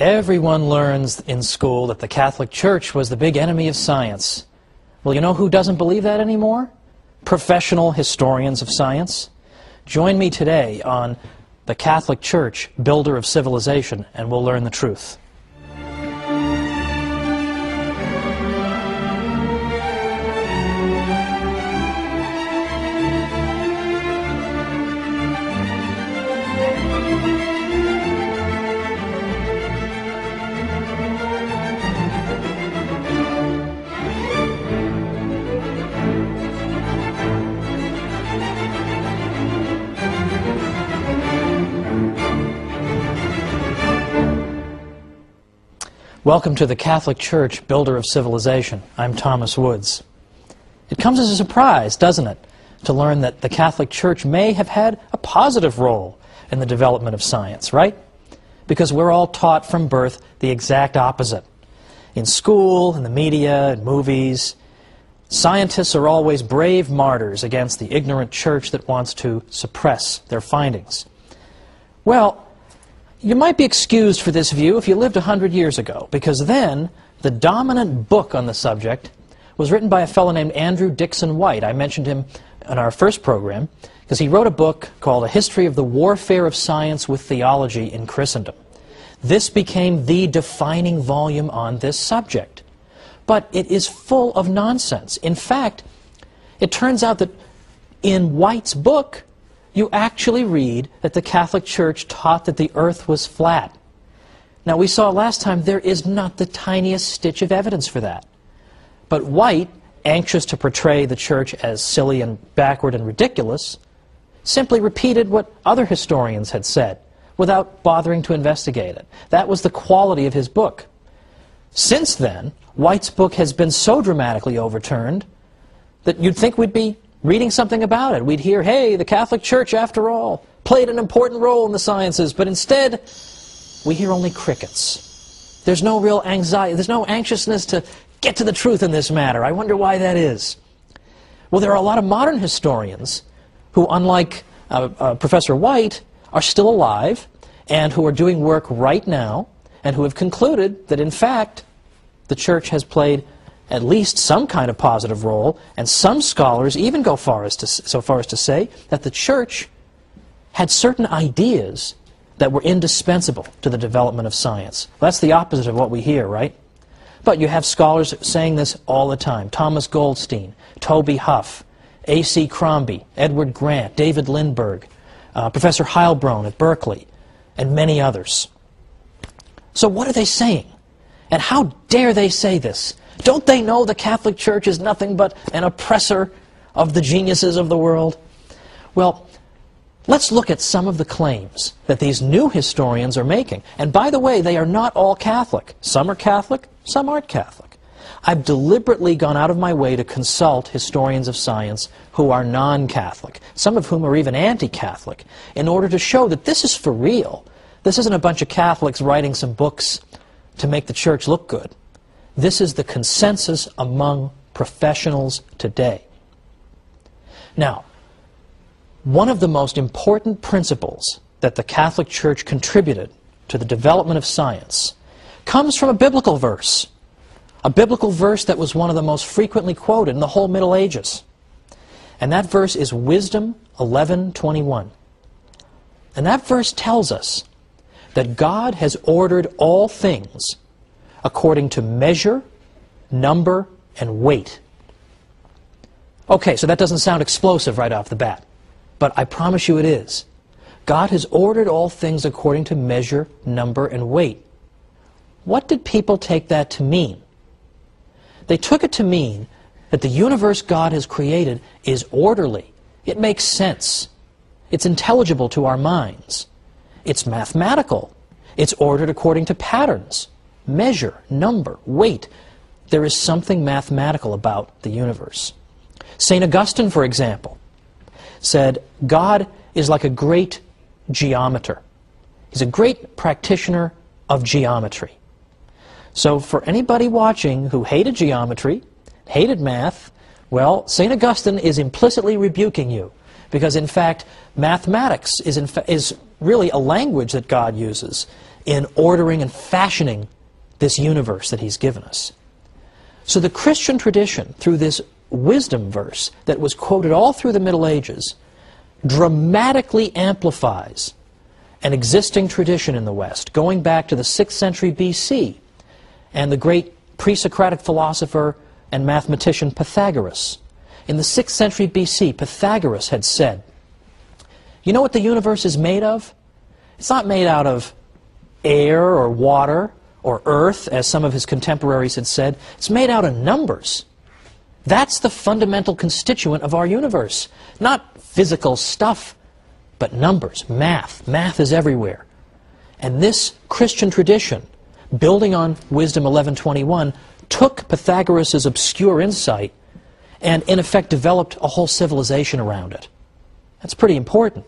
Everyone learns in school that the Catholic Church was the big enemy of science. Well, you know who doesn't believe that anymore? Professional historians of science. Join me today on the Catholic Church, Builder of Civilization, and we'll learn the truth. Welcome to the Catholic Church, Builder of Civilization. I'm Thomas Woods. It comes as a surprise, doesn't it, to learn that the Catholic Church may have had a positive role in the development of science, right? Because we're all taught from birth the exact opposite. In school, in the media, in movies, scientists are always brave martyrs against the ignorant church that wants to suppress their findings. Well, you might be excused for this view if you lived 100 years ago, because then the dominant book on the subject was written by a fellow named Andrew Dixon White. I mentioned him in our first program because he wrote a book called A History of the Warfare of Science with Theology in Christendom. This became the defining volume on this subject. But it is full of nonsense. In fact, it turns out that in White's book, you actually read that the Catholic Church taught that the earth was flat. Now, we saw last time there is not the tiniest stitch of evidence for that. But White, anxious to portray the church as silly and backward and ridiculous, simply repeated what other historians had said without bothering to investigate it. That was the quality of his book. Since then, White's book has been so dramatically overturned that you'd think we'd be reading something about it. We'd hear, hey, the Catholic Church, after all, played an important role in the sciences, but instead, we hear only crickets. There's no real anxiety, there's no anxiousness to get to the truth in this matter. I wonder why that is. Well, there are a lot of modern historians who, unlike Professor White, are still alive and who are doing work right now and who have concluded that, in fact, the Church has played at least some kind of positive role, and some scholars even go so far as to say that the Church had certain ideas that were indispensable to the development of science. That's the opposite of what we hear, right? But you have scholars saying this all the time. Thomas Goldstein, Toby Huff, A.C. Crombie, Edward Grant, David Lindbergh, Professor Heilbronn at Berkeley, and many others. So what are they saying? And how dare they say this? Don't they know the Catholic Church is nothing but an oppressor of the geniuses of the world? Well, let's look at some of the claims that these new historians are making. And by the way, they are not all Catholic. Some are Catholic, some aren't Catholic. I've deliberately gone out of my way to consult historians of science who are non-Catholic, some of whom are even anti-Catholic, in order to show that this is for real. This isn't a bunch of Catholics writing some books to make the Church look good. This is the consensus among professionals today. Now, one of the most important principles that the Catholic Church contributed to the development of science comes from a biblical verse that was one of the most frequently quoted in the whole Middle Ages. And that verse is Wisdom 11:21. And that verse tells us that God has ordered all things according to measure, number, and weight. Okay, so that doesn't sound explosive right off the bat, but I promise you it is. God has ordered all things according to measure, number, and weight. What did people take that to mean? They took it to mean that the universe God has created is orderly. It makes sense. It's intelligible to our minds. It's mathematical. It's ordered according to patterns. Measure, number, weight. There is something mathematical about the universe. St. Augustine, for example, said God is like a great geometer. He's a great practitioner of geometry. So for anybody watching who hated geometry, hated math, well, St. Augustine is implicitly rebuking you, because in fact mathematics is really a language that God uses. in ordering and fashioning this universe that he's given us. So the Christian tradition, through this wisdom verse that was quoted all through the Middle Ages, dramatically amplifies an existing tradition in the West, going back to the 6th century BC, and the great pre-Socratic philosopher and mathematician Pythagoras. In the 6th century BC, Pythagoras had said, you know what the universe is made of? It's not made out of air or water or earth, as some of his contemporaries had said. It's made out of numbers. That's the fundamental constituent of our universe. Not physical stuff, but numbers, math. Math is everywhere. And this Christian tradition, building on Wisdom 11:21, took Pythagoras' obscure insight and in effect developed a whole civilization around it. That's pretty important.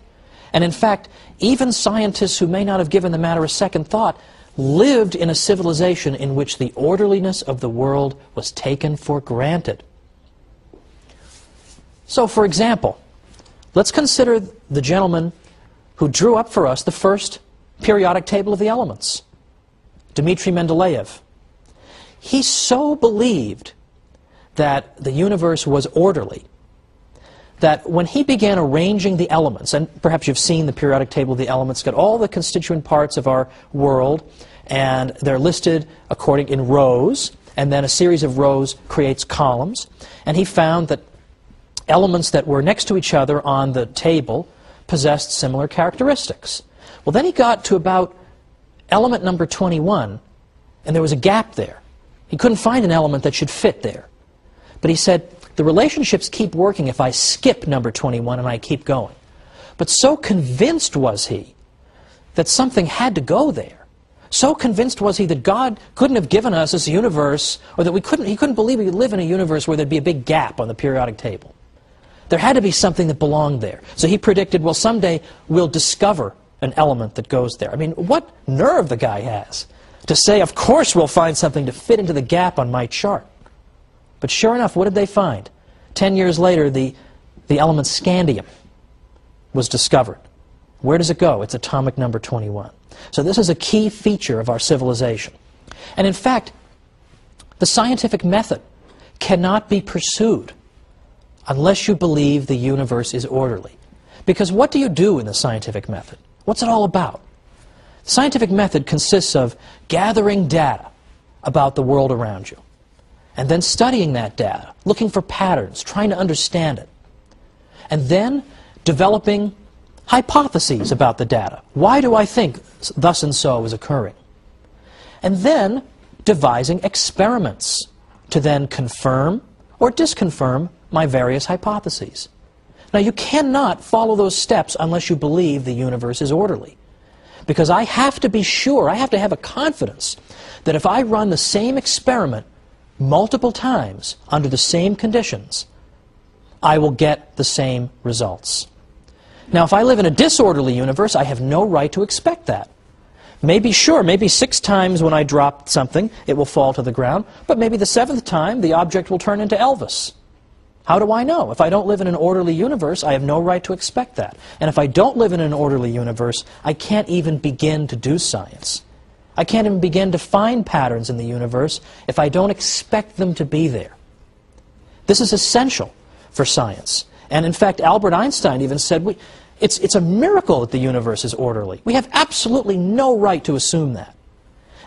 And in fact, even scientists who may not have given the matter a second thought lived in a civilization in which the orderliness of the world was taken for granted. So, for example, let's consider the gentleman who drew up for us the first periodic table of the elements, Dmitri Mendeleev. He so believed that the universe was orderly that when he began arranging the elements, and perhaps you've seen the periodic table of the elements, got all the constituent parts of our world, and they're listed according in rows, and then a series of rows creates columns, and he found that elements that were next to each other on the table possessed similar characteristics. Well, then he got to about element number 21, and there was a gap there. He couldn't find an element that should fit there. But he said, the relationships keep working if I skip number 21 and I keep going. But so convinced was he that something had to go there. So convinced was he that God couldn't have given us this universe, or that he couldn't believe we could live in a universe where there'd be a big gap on the periodic table. There had to be something that belonged there. So he predicted, well, someday we'll discover an element that goes there. I mean, what nerve the guy has to say, of course we'll find something to fit into the gap on my chart. But sure enough, what did they find? 10 years later, the element scandium was discovered. Where does it go? It's atomic number 21. So this is a key feature of our civilization. And in fact, the scientific method cannot be pursued unless you believe the universe is orderly. Because what do you do in the scientific method? What's it all about? The scientific method consists of gathering data about the world around you, and then studying that data, looking for patterns, trying to understand it, and then developing hypotheses about the data. Why do I think thus and so is occurring? And then devising experiments to then confirm or disconfirm my various hypotheses. Now, you cannot follow those steps unless you believe the universe is orderly. Because I have to be sure, I have to have a confidence that if I run the same experiment multiple times under the same conditions, I will get the same results. Now, if I live in a disorderly universe, I have no right to expect that. Maybe 6 times when I drop something, it will fall to the ground, but maybe the 7th time, the object will turn into Elvis. How do I know? If I don't live in an orderly universe, I have no right to expect that. And if I don't live in an orderly universe, I can't even begin to do science. I can't even begin to find patterns in the universe if I don't expect them to be there. This is essential for science. And in fact, Albert Einstein even said, it's a miracle that the universe is orderly. We have absolutely no right to assume that.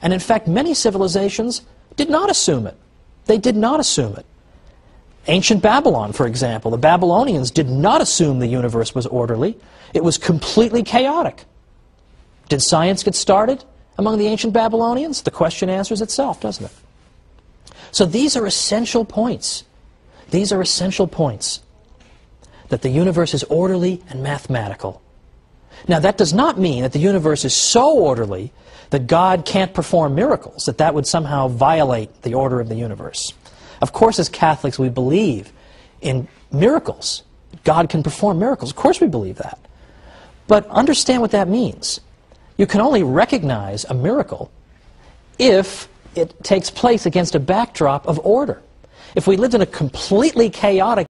And in fact, many civilizations did not assume it. They did not assume it. Ancient Babylon, for example, the Babylonians did not assume the universe was orderly. It was completely chaotic. Did science get started among the ancient Babylonians? The question answers itself, doesn't it? So these are essential points. These are essential points. That the universe is orderly and mathematical. Now, that does not mean that the universe is so orderly that God can't perform miracles, that would somehow violate the order of the universe. Of course, as Catholics, we believe in miracles. God can perform miracles. Of course we believe that. But understand what that means. You can only recognize a miracle if it takes place against a backdrop of order. If we lived in a completely chaotic